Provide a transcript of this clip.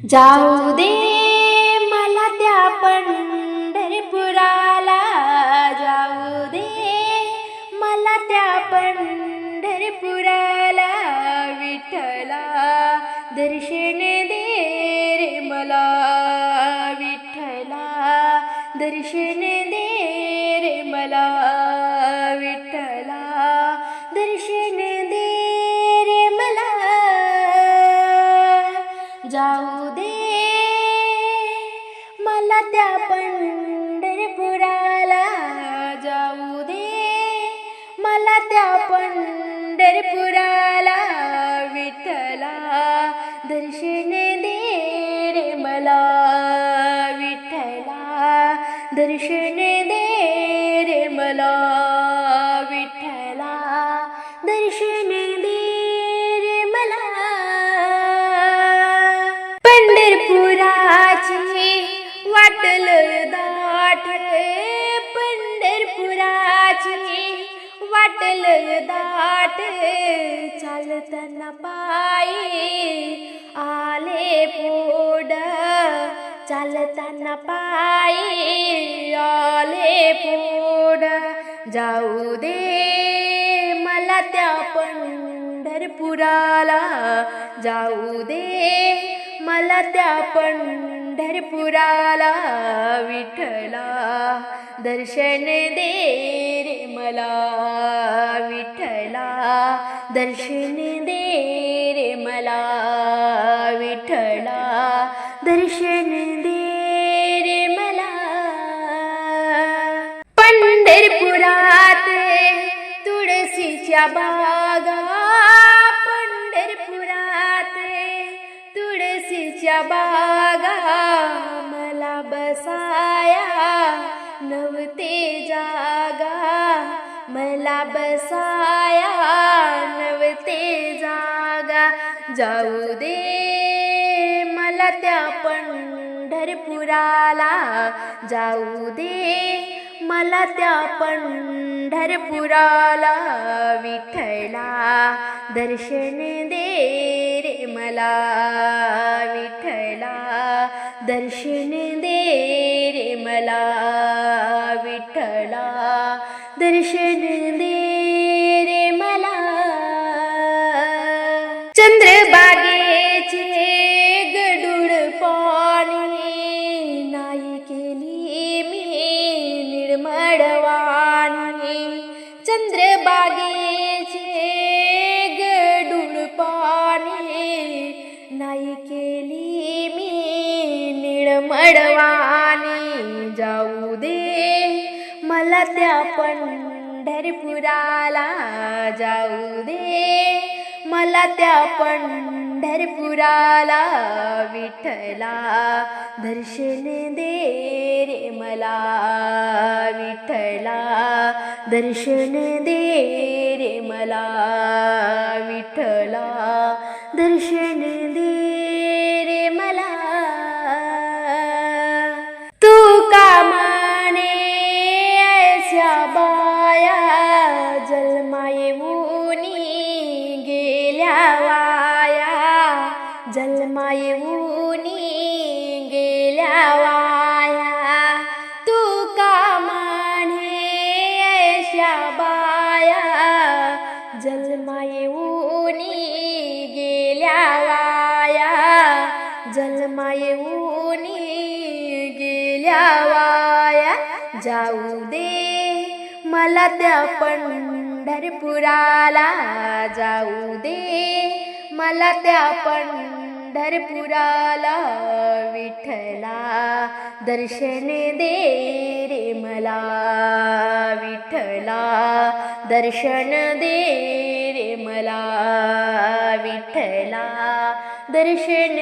जाऊ दे मला त्या पंढरपुराला, जाऊ दे मला त्या पंढरपुराला, विठ्ठला दर्शन दे रे मला, विठ्ठला दर्शन दे रे मला, विठ्ठला दर्शन दे रे मला. जाऊ दे मला त्या पंढरपुराला, जाऊ दे मला त्या पंढरपुराला, विठ्ठला दर्शन दे रे मला, विठ्ठला दर्शन दे रे मला, विठ्ठला दर्शन दे रे मला. पंढरपुराची वाटल दाट, पंढरपुराची वाटल दाट, चालताना पायी आले पोड, चालताना पायी आले पोड. जाऊ दे मला त्या पंढरपुराला, जाऊ दे मला त्या पंढरपुराला, विठ्ठला दर्शन दे रे मला, विठ्ठला दर्शन दे रे मला, विठ्ठला दर्शन दे रे मला. पंढरपुरात तुळशीच्या बागा, पंढरपुरात तुळशीच्या बागा, मला बसाया नव्हते जागा, मला बसाया नव्हते जागा. जाऊ दे मला त्या पंढरपुराला, जाऊ दे मला त्या पंढरपुराला, विठ्ठला दर्शन दे रे मला, विठ्ठला दर्शन दे रे मला, विठ्ठला दर्शन दे रे मला. चंद्रभागेचे गडूळ पाणी नाही केली मी निर्मळवाणी, चंद्रभागेचे गडूळ पाणी नाही केली मी निर्मळवाणी. जाऊ दे मला त्या पंढरपुराला, जाऊ दे मला त्या पंढरपुराला, विठ्ठला दर्शन दे रे मला, विठ्ठला दर्शन दे रे मला, विठ्ठला दर्शन दे रे मला. तू का माने ऐशा बाया, जन्मा येऊनी गेल्या वाया, जन्मा येऊनी गेल्या वाया. तू का माने ऐशा बाया, जन्मा येऊनी गेल्या वाया, जन्मा येऊनी गेल्या वाया. जाऊ दे मला त्या पंढरपुराला, जाऊ दे मला त्या पंढरपुराला, विठ्ठला दर्शन दे रे मला, विठ्ठला दर्शन दे रे मला, विठ्ठला दर्शन